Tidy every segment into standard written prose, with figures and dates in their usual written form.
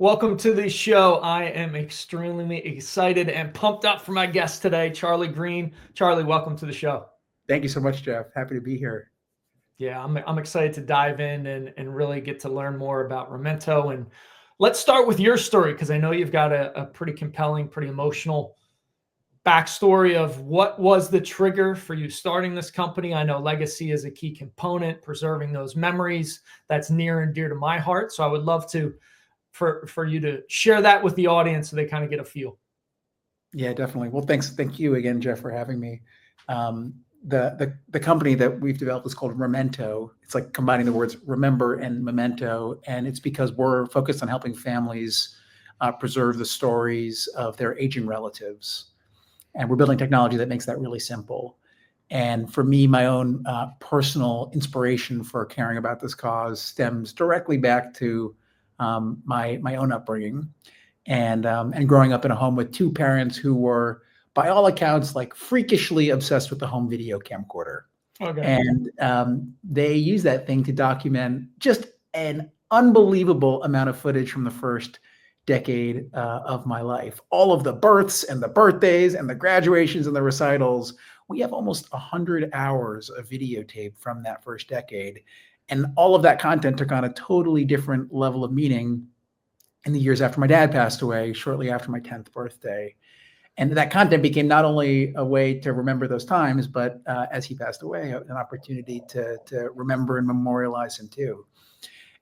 Welcome to the show. I am extremely excited and pumped up for my guest today, Charlie Greene. Charlie, welcome to the show. Thank you so much, Jeff. Happy to be here. Yeah, I'm excited to dive in and really get to learn more about Remento. And let's start with your story, because I know you've got a pretty compelling, pretty emotional backstory of what was the trigger for you starting this company. I know legacy is a key component, preserving those memories. That's near and dear to my heart. So I would love for you to share that with the audience so they kind of get a feel. Yeah, definitely. Well, thank you again, Jeff, for having me. The company that we've developed is called Remento. It's like combining the words remember and memento, and it's because we're focused on helping families preserve the stories of their aging relatives, and we're building technology that makes that really simple. And for me, my own personal inspiration for caring about this cause stems directly back to my own upbringing, and growing up in a home with two parents who were, by all accounts, like freakishly obsessed with the home video camcorder. Okay. And they use that thing to document just an unbelievable amount of footage from the first decade of my life. All of the births and the birthdays and the graduations and the recitals. We have almost 100 hours of videotape from that first decade. And all of that content took on a totally different level of meaning in the years after my dad passed away, shortly after my 10th birthday. And that content became not only a way to remember those times, but as he passed away, an opportunity to remember and memorialize him too.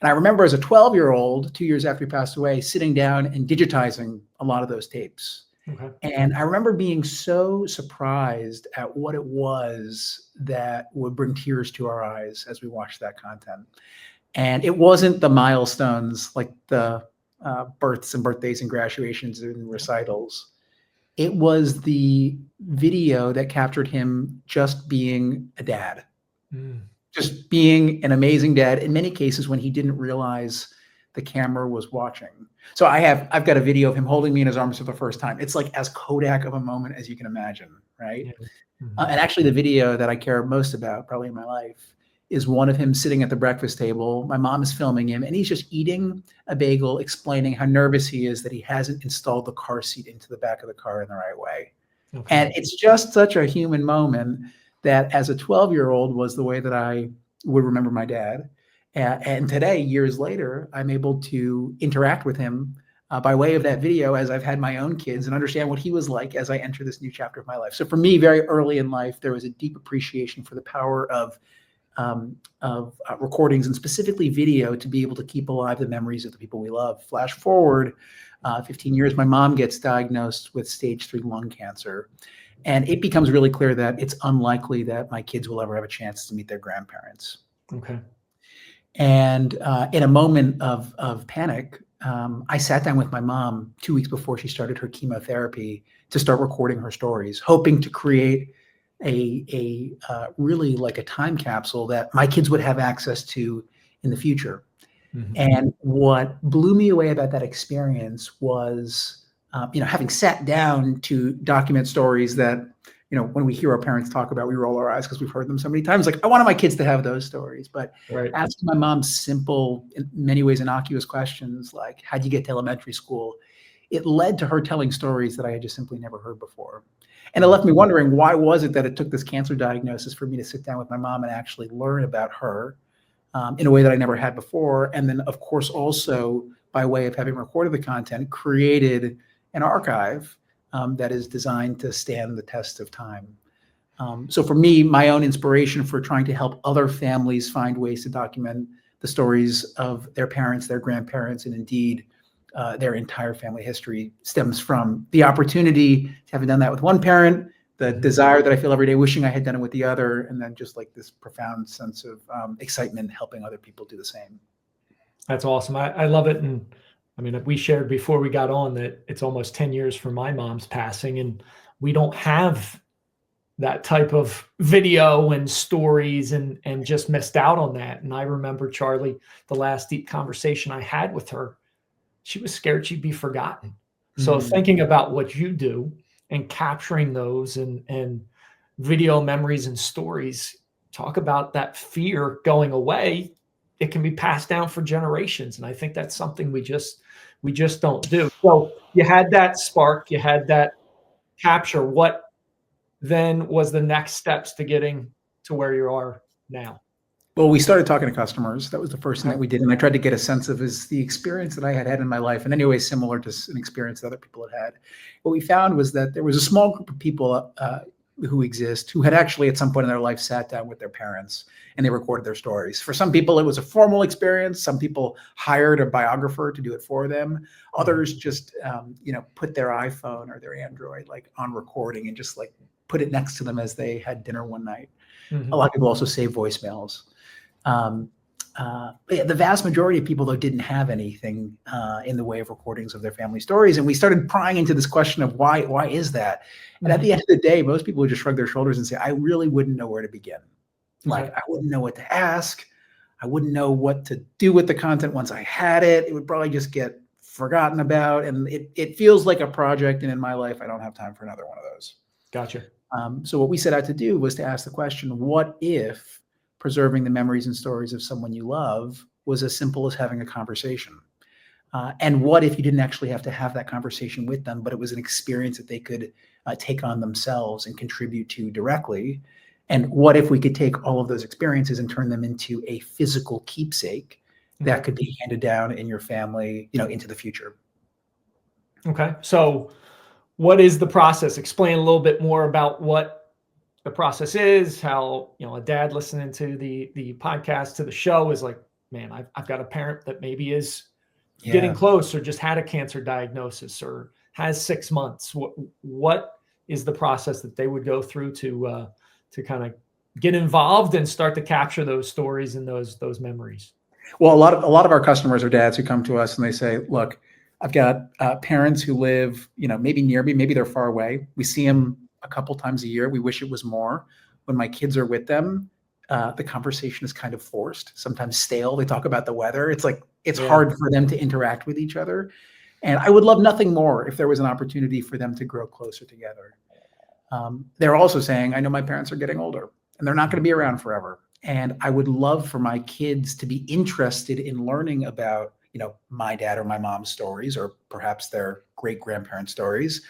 And I remember as a 12-year-old, 2 years after he passed away, sitting down and digitizing a lot of those tapes. Okay. And I remember being so surprised at what it was that would bring tears to our eyes as we watched that content. And it wasn't the milestones like the births and birthdays and graduations and recitals. It was the video that captured him just being a dad, just being an amazing dad, in many cases when he didn't realize the camera was watching. So I've got a video of him holding me in his arms for the first time. It's like as Kodak of a moment as you can imagine, right? Yeah. Mm-hmm. And actually the video that I care most about probably in my life is one of him sitting at the breakfast table. My mom is filming him and he's just eating a bagel, explaining how nervous he is that he hasn't installed the car seat into the back of the car in the right way. Okay. And it's just such a human moment that as a 12-year-old was the way that I would remember my dad. And today, years later, I'm able to interact with him by way of that video as I've had my own kids and understand what he was like as I enter this new chapter of my life. So for me, very early in life, there was a deep appreciation for the power of recordings and specifically video to be able to keep alive the memories of the people we love. Flash forward 15 years, my mom gets diagnosed with stage 3 lung cancer. And it becomes really clear that it's unlikely that my kids will ever have a chance to meet their grandparents. Okay. And in a moment of panic, I sat down with my mom 2 weeks before she started her chemotherapy to start recording her stories, hoping to create a really like a time capsule that my kids would have access to in the future. Mm-hmm. And what blew me away about that experience was, having sat down to document stories that, when we hear our parents talk about, we roll our eyes because we've heard them so many times. Like, I wanted my kids to have those stories. But right. Asking my mom simple, in many ways innocuous questions like, how'd you get to elementary school? It led to her telling stories that I had just simply never heard before. And it left me wondering, why was it that it took this cancer diagnosis for me to sit down with my mom and actually learn about her in a way that I never had before? And then, of course, also by way of having recorded the content, created an archive that is designed to stand the test of time. So for me, my own inspiration for trying to help other families find ways to document the stories of their parents, their grandparents, and indeed their entire family history stems from the opportunity to having done that with one parent, the desire that I feel every day wishing I had done it with the other, and then just like this profound sense of excitement helping other people do the same. That's awesome. I love it. And I mean, we shared before we got on that it's almost 10 years from my mom's passing, and we don't have that type of video and stories and just missed out on that. And I remember, Charlie, the last deep conversation I had with her, she was scared she'd be forgotten. Mm-hmm. So thinking about what you do and capturing those and video memories and stories, talk about that fear going away. It can be passed down for generations. And I think that's something we we just don't do. So you had that spark, you had that capture. What then was the next steps to getting to where you are now? Well, we started talking to customers. That was the first thing that Okay. we did. And I tried to get a sense of, is the experience that I had had in my life in any way similar to an experience that other people had had. What we found was that there was a small group of people who exist who had actually at some point in their life sat down with their parents and they recorded their stories. For some people, it was a formal experience. Some people hired a biographer to do it for them. Others just, put their iPhone or their Android like on recording and just like put it next to them as they had dinner one night. Mm-hmm. A lot of people also save voicemails. But yeah, the vast majority of people, though, didn't have anything in the way of recordings of their family stories. And we started prying into this question of why is that? And at the end of the day, most people would just shrug their shoulders and say, I really wouldn't know where to begin. Like, Okay. I wouldn't know what to ask. I wouldn't know what to do with the content once I had it. It would probably just get forgotten about. And it feels like a project. And in my life, I don't have time for another one of those. Gotcha. So what we set out to do was to ask the question, what if preserving the memories and stories of someone you love was as simple as having a conversation? And what if you didn't actually have to have that conversation with them, but it was an experience that they could take on themselves and contribute to directly? And what if we could take all of those experiences and turn them into a physical keepsake that could be handed down in your family, into the future? Okay. So what is the process? Explain a little bit more about what the process is, how, a dad listening to the podcast, to the show is like, man, I've got a parent that maybe is getting close or just had a cancer diagnosis or has 6 months. What is the process that they would go through to kind of get involved and start to capture those stories and those memories? Well, a lot of our customers are dads who come to us and they say, look, I've got parents who live, maybe near me, maybe they're far away. We see them a couple times a year. We wish it was more. When my kids are with them, the conversation is kind of forced, sometimes stale. They talk about the weather. It's like, it's hard for them to interact with each other. And I would love nothing more if there was an opportunity for them to grow closer together. They're also saying, I know my parents are getting older and they're not going to be around forever. And I would love for my kids to be interested in learning about, my dad or my mom's stories, or perhaps their great grandparent stories.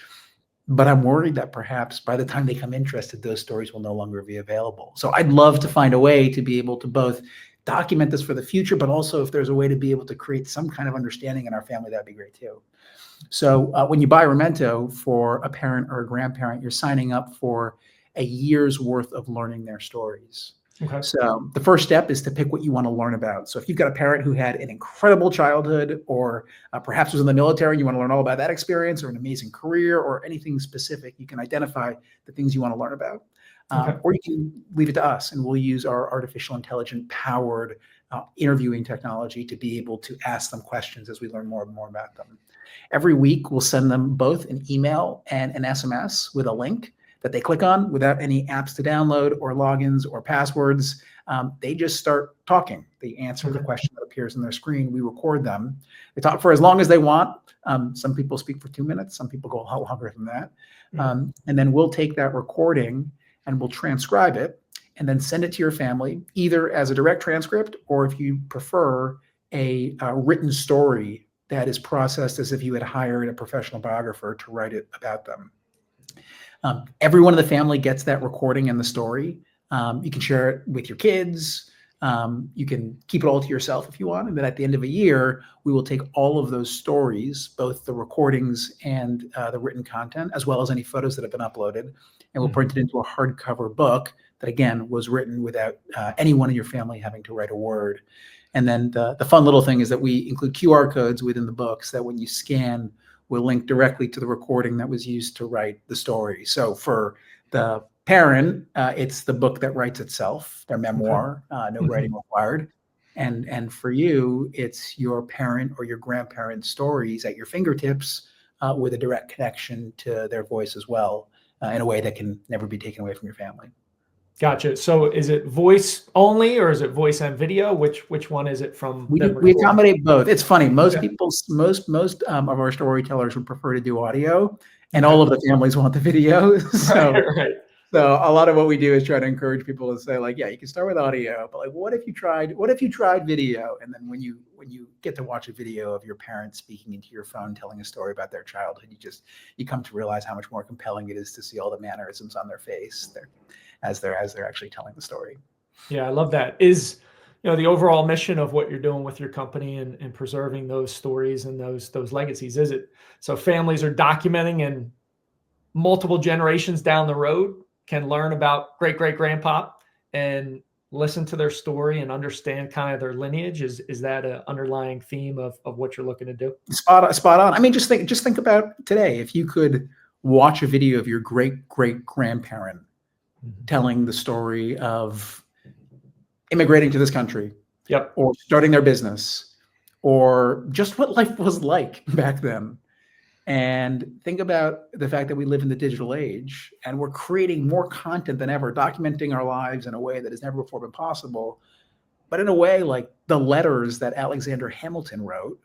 But I'm worried that perhaps by the time they become interested, those stories will no longer be available. So I'd love to find a way to be able to both document this for the future, but also if there's a way to be able to create some kind of understanding in our family, that'd be great too. So when you buy Remento for a parent or a grandparent, you're signing up for a year's worth of learning their stories. Okay. So the first step is to pick what you want to learn about. So if you've got a parent who had an incredible childhood, or perhaps was in the military and you want to learn all about that experience, or an amazing career, or anything specific, you can identify the things you want to learn about. Or you can leave it to us and we'll use our artificial intelligence powered interviewing technology to be able to ask them questions as we learn more and more about them. Every week, we'll send them both an email and an SMS with a link that they click on without any apps to download or logins or passwords. They just start talking. They answer the question that appears on their screen. We record them. They talk for as long as they want. Some people speak for 2 minutes. Some people go a lot longer than that. And then we'll take that recording and we'll transcribe it and then send it to your family, either as a direct transcript, or if you prefer, a written story that is processed as if you had hired a professional biographer to write it about them. Everyone in the family gets that recording and the story. You can share it with your kids. You can keep it all to yourself if you want. And then at the end of a year, we will take all of those stories, both the recordings and the written content, as well as any photos that have been uploaded, and we'll print it into a hardcover book that, again, was written without anyone in your family having to write a word. And then the fun little thing is that we include QR codes within the books that when you scan, will link directly to the recording that was used to write the story. So for the parent, it's the book that writes itself, their memoir, no writing required. And for you, it's your parent or your grandparent's stories at your fingertips with a direct connection to their voice as well, in a way that can never be taken away from your family. Gotcha. So is it voice only or is it voice and video? Which one is it from? We accommodate both. It's funny. Most of our storytellers would prefer to do audio, and all of the families want the video. So right. So a lot of what we do is try to encourage people to say, like, yeah, you can start with audio, but like, what if you tried video? And then when you get to watch a video of your parents speaking into your phone, telling a story about their childhood, you come to realize how much more compelling it is to see all the mannerisms on their face as they're actually telling the story. Yeah, I love that. Is, the overall mission of what you're doing with your company and preserving those stories and those legacies, is it so families are documenting and multiple generations down the road can learn about great great grandpa and listen to their story and understand kind of their lineage? Is that an underlying theme of what you're looking to do? Spot on. I mean, just think about today. If you could watch a video of your great great grandparent telling the story of immigrating to this country, Yep. or starting their business, or just what life was like back then. And think about the fact that we live in the digital age and we're creating more content than ever, documenting our lives in a way that has never before been possible. But in a way, like the letters that Alexander Hamilton wrote,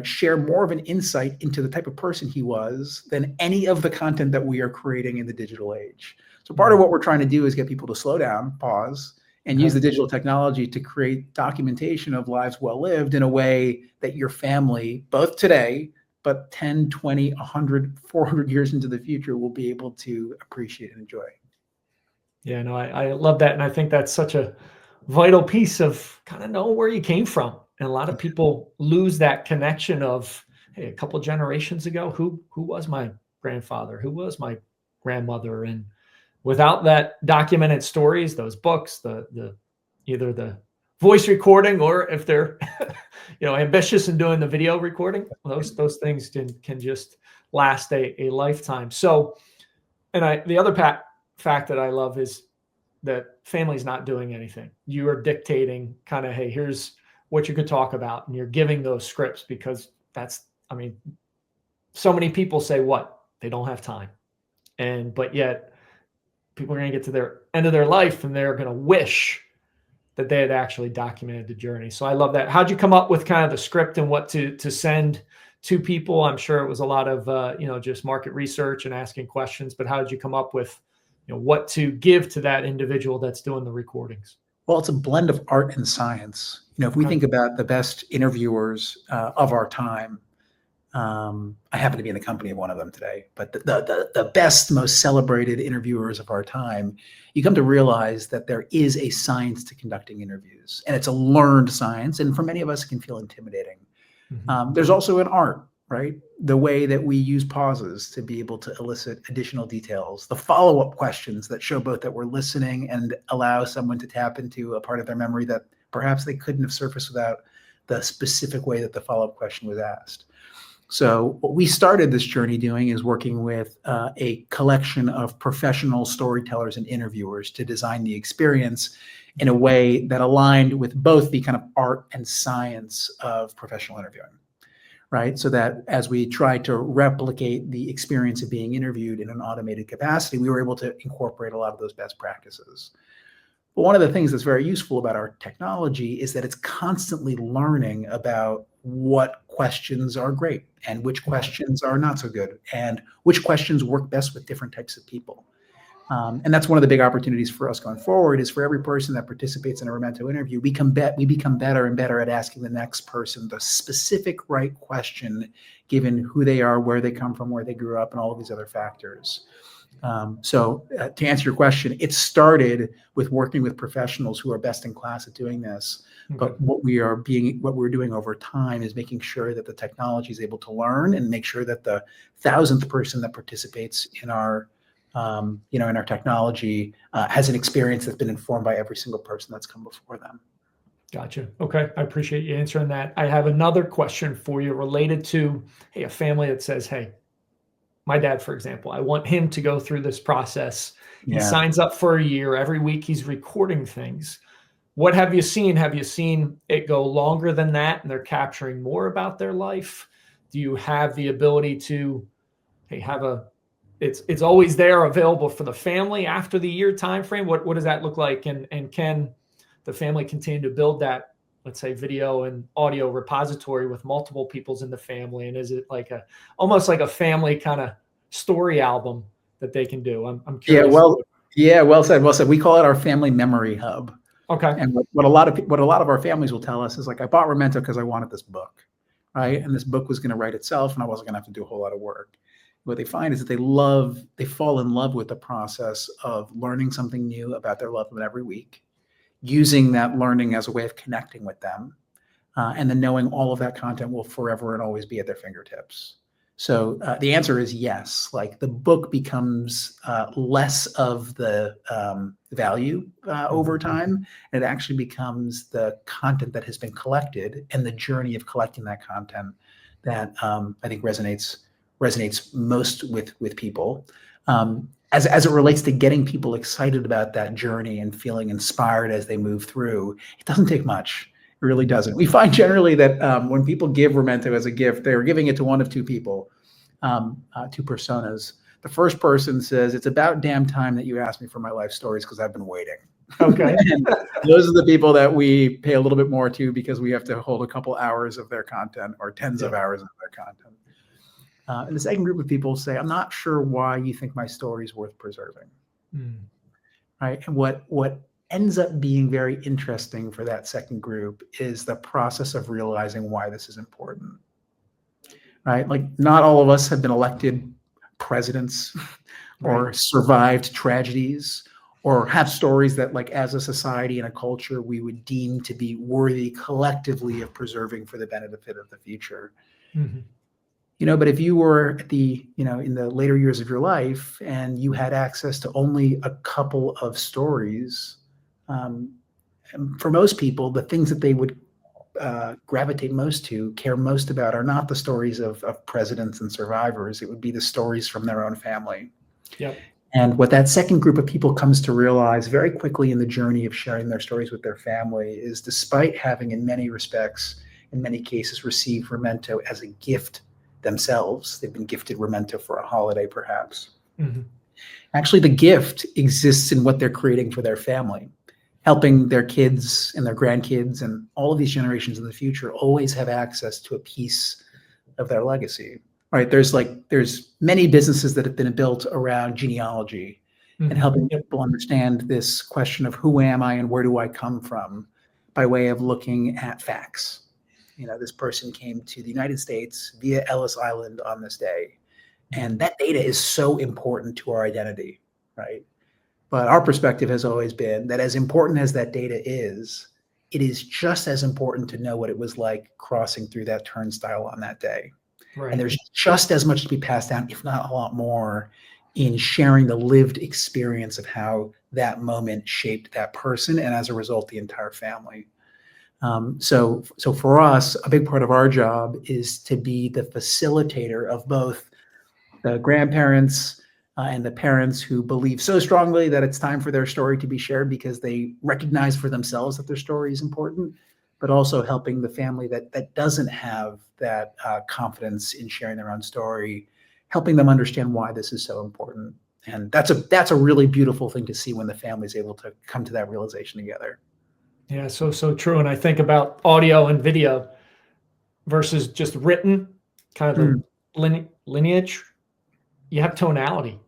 share more of an insight into the type of person he was than any of the content that we are creating in the digital age. So part of what we're trying to do is get people to slow down, pause, and use the digital technology to create documentation of lives well lived in a way that your family, both today, but 10, 20, 100, 400 years into the future, will be able to appreciate and enjoy. Yeah, no, I love that. And I think that's such a vital piece of kind of knowing where you came from. And a lot of people lose that connection of, hey, a couple generations ago, who was my grandfather? Who was my grandmother? And without that documented stories, those books, the either the voice recording, or if they're ambitious in doing the video recording, those things can just last a lifetime. So, and the other fact that I love is that family's not doing anything. You are dictating kind of, hey, here's what you could talk about, and you're giving those scripts, because so many people say what they don't have time, but yet people are going to get to their end of their life and they're going to wish that they had actually documented the journey. So I love that. How'd you come up with kind of the script and what to send to people? I'm sure it was a lot of, just market research and asking questions, but how did you come up with, what to give to that individual that's doing the recordings? Well, it's a blend of art and science. If we think about the best interviewers of our time, I happen to be in the company of one of them today, but the best, most celebrated interviewers of our time, you come to realize that there is a science to conducting interviews, and it's a learned science. And for many of us, it can feel intimidating. There's also an art, right? The way that we use pauses to be able to elicit additional details, the follow-up questions that show both that we're listening and allow someone to tap into a part of their memory that perhaps they couldn't have surfaced without the specific way that the follow-up question was asked. So what we started this journey doing is working with a collection of professional storytellers and interviewers to design the experience in a way that aligned with both the kind of art and science of professional interviewing, right? So that as we tried to replicate the experience of being interviewed in an automated capacity, we were able to incorporate a lot of those best practices. But one of the things that's very useful about our technology is that it's constantly learning about what questions are great and which questions are not so good, and which questions work best with different types of people. And that's one of the big opportunities for us going forward, is for every person that participates in a Remento interview, we become better and better at asking the next person the specific right question, given who they are, where they come from, where they grew up, and all of these other factors. So to answer your question, it started with working with professionals who are best in class at doing this. But what we're doing over time is making sure that the technology is able to learn and make sure that the 1,000th person that participates in our in our technology has an experience that's been informed by every single person that's come before them. Gotcha. Okay. I appreciate you answering that. I have another question for you related to, hey, a family that says, hey, my dad, for example, I want him to go through this process. He signs up for a year. Every week he's recording things. What have you seen? Have you seen it go longer than that and they're capturing more about their life? Do you have the ability to, hey, it's always there available for the family after the year time frame? What does that look like? And can the family continue to build that, let's say, video and audio repository with multiple peoples in the family? And is it like almost like a family kind of story album that they can do? I'm Yeah, curious. well said. Well said. We call it our family memory hub. Okay. And what a lot of our families will tell us is like, I bought Remento because I wanted this book, right? And this book was going to write itself, and I wasn't going to have to do a whole lot of work. What they find is that they fall in love with the process of learning something new about their loved one every week, using that learning as a way of connecting with them, and then knowing all of that content will forever and always be at their fingertips. So the answer is yes. Like the book becomes less of the value over time, and it actually becomes the content that has been collected and the journey of collecting that content that I think resonates most with people. As it relates to getting people excited about that journey and feeling inspired as they move through, it doesn't take much. It really doesn't. We find generally that when people give Remento as a gift, they're giving it to one of two people, two personas. The first person says, "It's about damn time that you asked me for my life stories because I've been waiting." Okay. And those are the people that we pay a little bit more to because we have to hold a couple hours of their content or tens of hours of their content. And the second group of people say, "I'm not sure why you think my story is worth preserving." Right? And what ends up being very interesting for that second group is the process of realizing why this is important, right? Like not all of us have been elected presidents or survived tragedies or have stories that like as a society and a culture, we would deem to be worthy collectively of preserving for the benefit of the future. But if you were at in the later years of your life and you had access to only a couple of stories, for most people, the things that they would gravitate most to, care most about, are not the stories of presidents and survivors. It would be the stories from their own family. Yep. And what that second group of people comes to realize very quickly in the journey of sharing their stories with their family is, despite having in many respects, in many cases, received Remento as a gift themselves, they've been gifted Remento for a holiday perhaps. Actually, the gift exists in what they're creating for their family, helping their kids and their grandkids and all of these generations in the future always have access to a piece of their legacy. Right? There's many businesses that have been built around genealogy and helping people understand this question of who am I and where do I come from by way of looking at facts. This person came to the United States via Ellis Island on this day. And that data is so important to our identity, right? But our perspective has always been that as important as that data is, it is just as important to know what it was like crossing through that turnstile on that day. And there's just as much to be passed down, if not a lot more, in sharing the lived experience of how that moment shaped that person and as a result, the entire family. So for us, a big part of our job is to be the facilitator of both the grandparents and the parents who believe so strongly that it's time for their story to be shared because they recognize for themselves that their story is important, but also helping the family that doesn't have that confidence in sharing their own story, helping them understand why this is so important. And that's a really beautiful thing to see when the family is able to come to that realization together. Yeah, so true. And I think about audio and video versus just written, kind of the lineage. You have tonality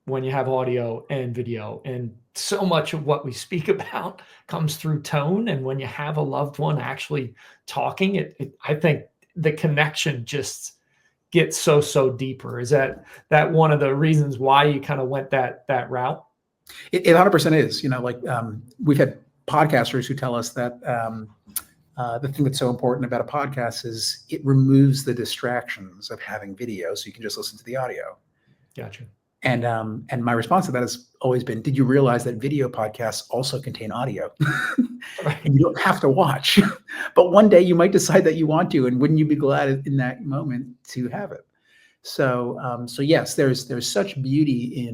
when you have audio and video. And so much of what we speak about comes through tone. And when you have a loved one actually talking, I think the connection just gets so deeper. Is that one of the reasons why you kind of went that route? It 100% is. We've had podcasters who tell us that the thing that's so important about a podcast is it removes the distractions of having video, so you can just listen to the audio. Gotcha. And my response to that has always been, did you realize that video podcasts also contain audio? And you don't have to watch, but one day you might decide that you want to, and wouldn't you be glad in that moment to have it? So yes, there's such beauty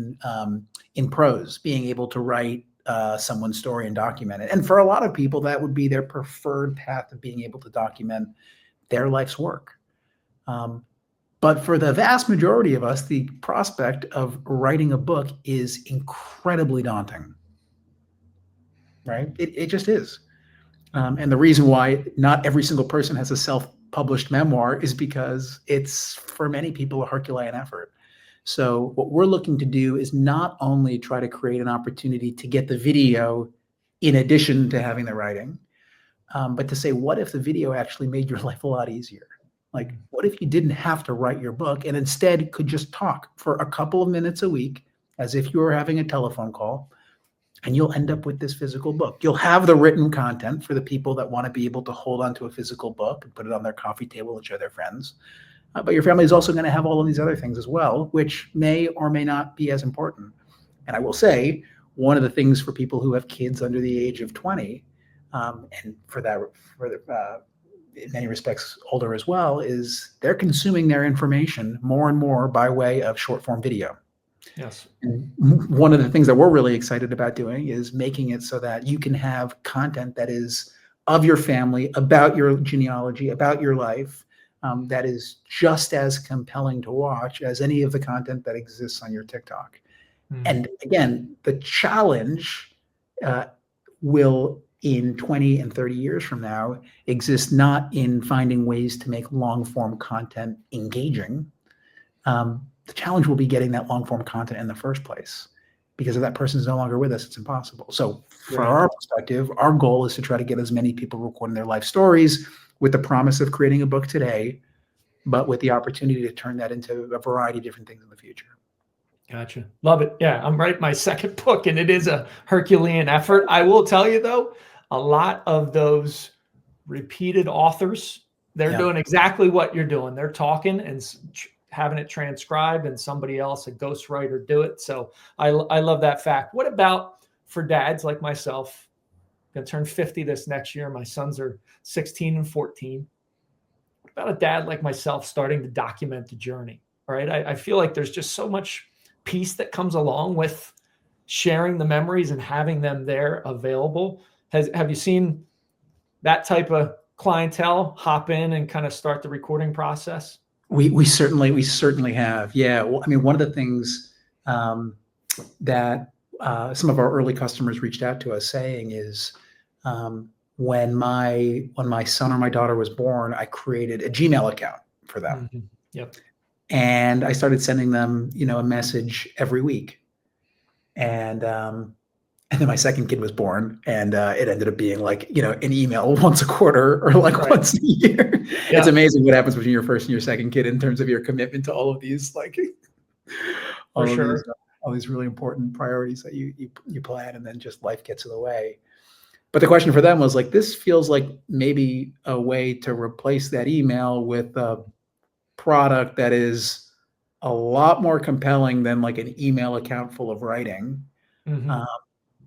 in prose, being able to write someone's story and document it. And for a lot of people, that would be their preferred path of being able to document their life's work. But for the vast majority of us, the prospect of writing a book is incredibly daunting, right? It just is. And the reason why not every single person has a self-published memoir is because it's, for many people, a Herculean effort. So what we're looking to do is not only try to create an opportunity to get the video in addition to having the writing, but to say, what if the video actually made your life a lot easier? Like, what if you didn't have to write your book and instead could just talk for a couple of minutes a week as if you were having a telephone call, and you'll end up with this physical book. You'll have the written content for the people that want to be able to hold onto a physical book and put it on their coffee table and show their friends. But your family is also going to have all of these other things as well, which may or may not be as important. And I will say, one of the things for people who have kids under the age of 20, and in many respects older as well, is they're consuming their information more and more by way of short form video. Yes. And one of the things that we're really excited about doing is making it so that you can have content that is of your family, about your genealogy, about your life, that is just as compelling to watch as any of the content that exists on your TikTok. And again, the challenge will, in 20 and 30 years from now, exist not in finding ways to make long form content engaging. The challenge will be getting that long form content in the first place, because if that person is no longer with us, it's impossible. So from our perspective, our goal is to try to get as many people recording their life stories with the promise of creating a book today, but with the opportunity to turn that into a variety of different things in the future. Gotcha. Love it. Yeah, I'm writing my second book, and it is a Herculean effort. I will tell you, though, a lot of those repeated authors, they're doing exactly what you're doing. They're talking and having it transcribed, and somebody else, a ghostwriter, do it. So I love that fact. What about for dads like myself? I'm going to turn 50 this next year. My sons are 16 and 14. What about a dad like myself starting to document the journey? Right? I feel like there's just so much peace that comes along with sharing the memories and having them there available. Have you seen that type of clientele hop in and kind of start the recording process? We certainly have. Yeah. Well, I mean, one of the things that some of our early customers reached out to us saying is, when my son or my daughter was born, I created a Gmail account for them. Mm-hmm. Yep. And I started sending them, a message every week. And then my second kid was born, and it ended up being like, an email once a quarter or like once a year. Yeah. It's amazing what happens between your first and your second kid in terms of your commitment to all of these, like all these really important priorities that you plan, and then just life gets in the way. But the question for them was like, this feels like maybe a way to replace that email with a product that is a lot more compelling than like an email account full of writing. Mm-hmm.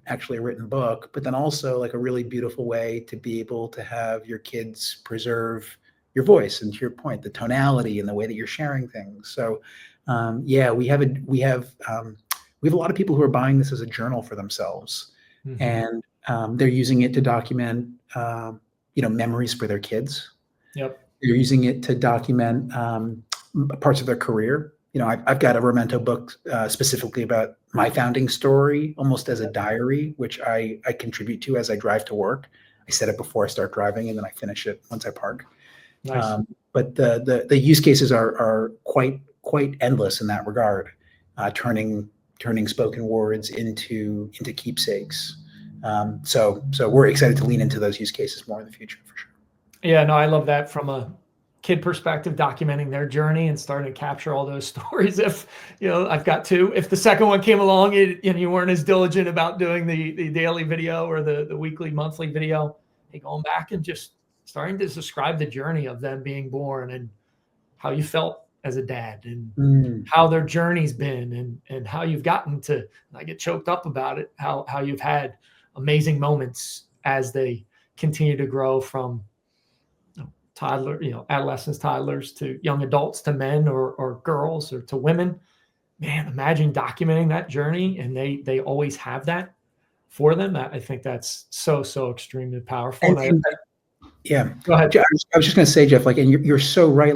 Actually a written book, but then also like a really beautiful way to be able to have your kids preserve your voice, and to your point, the tonality and the way that you're sharing things. So we have a lot of people who are buying this as a journal for themselves. Mm-hmm. And they're using it to document memories for their kids. Yep. They're using it to document parts of their career. I've got a Remento book specifically about my founding story, almost as a diary, which I contribute to as I drive to work. I set it before I start driving, and then I finish it once I park. Nice. But the use cases are quite endless in that regard, turning spoken words into keepsakes. So we're excited to lean into those use cases more in the future, for sure. Yeah, no, I love that from a kid perspective, documenting their journey and starting to capture all those stories. If I've got two. If the second one came along and you weren't as diligent about doing the daily video or the weekly, monthly video, going back and just starting to describe the journey of them being born and how you felt as a dad, and how their journey's been, and how you've gotten to. And I get choked up about it. How you've had amazing moments as they continue to grow from adolescents, toddlers, to young adults, to men or girls, or to women. Man, imagine documenting that journey, and they always have that for them. I think that's so extremely powerful. Yeah. Go ahead. I was just going to say, Jeff, and you're so right.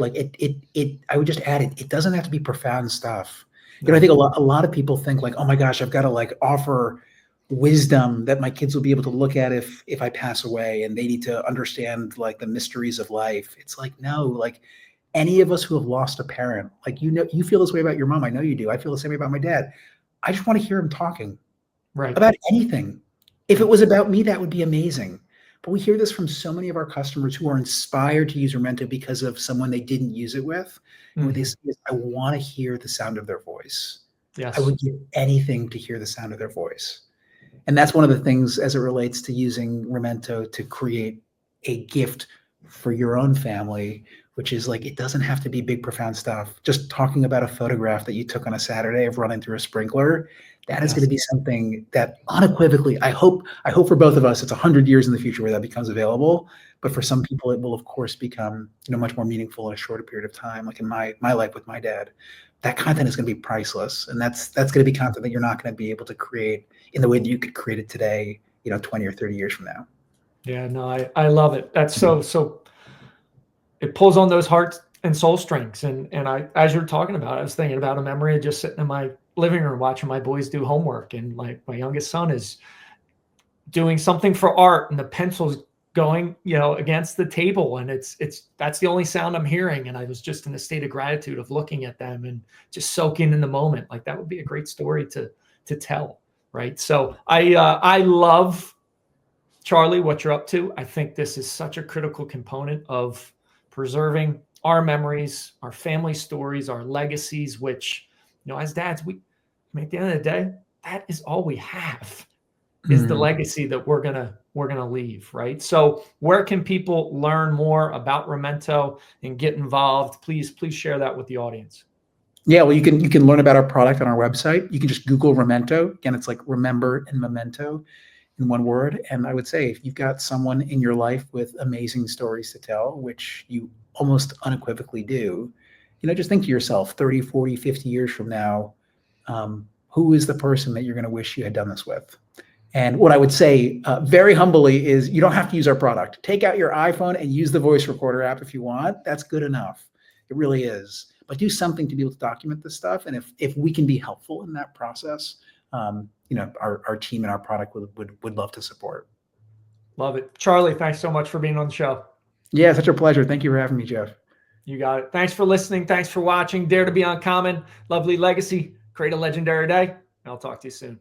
I would just add it doesn't have to be profound stuff. I think a lot of people think like, oh my gosh, I've got to offer wisdom that my kids will be able to look at if I pass away, and they need to understand the mysteries of life. It's like, no, any of us who have lost a parent, like, you feel this way about your mom. I know you do. I feel the same way about my dad. I just want to hear him talking Right. about anything. If it was about me, that would be amazing. But we hear this from so many of our customers who are inspired to use Remento because of someone they didn't use it with. And what they say is, I want to hear the sound of their voice. I Yes. would give anything to hear the sound of their voice. And that's one of the things as it relates to using Remento to create a gift for your own family, which is like, it doesn't have to be big, profound stuff. Just talking about a photograph that you took on a Saturday of running through a sprinkler, that is going to be something that unequivocally, I hope for both of us, it's 100 years in the future where that becomes available. But for some people, it will of course become, much more meaningful in a shorter period of time. Like in my life with my dad, that content is going to be priceless. And that's going to be content that you're not going to be able to create in the way that you could create it today, 20 or 30 years from now. Yeah, no, I love it. That's so it pulls on those heart and soul strings. And I, as you're talking about, I was thinking about a memory of just sitting in my living room watching my boys do homework. And like my youngest son is doing something for art and the pencil's going, against the table. And that's the only sound I'm hearing. And I was just in a state of gratitude of looking at them and just soaking in the moment. Like that would be a great story to tell. Right. So I love, Charlie, what you're up to. I think this is such a critical component of preserving our memories, our family stories, our legacies, which, as dads, at the end of the day, that is all we have is the legacy that we're gonna leave, right? So where can people learn more about Remento and get involved? Please share that with the audience. Yeah, well, you can learn about our product on our website. You can just Google Remento. Again, it's like remember and memento in one word. And I would say, if you've got someone in your life with amazing stories to tell, which you almost unequivocally do, just think to yourself, 30, 40, 50 years from now, who is the person that you're going to wish you had done this with? And what I would say very humbly is, you don't have to use our product. Take out your iPhone and use the voice recorder app if you want. That's good enough. It really is. But do something to be able to document this stuff. And if we can be helpful in that process, our team and our product would love to support. Love it. Charlie, thanks so much for being on the show. Yeah, such a pleasure. Thank you for having me, Jeff. You got it. Thanks for listening. Thanks for watching. Dare to be uncommon. Lovely legacy. Create a legendary day. And I'll talk to you soon.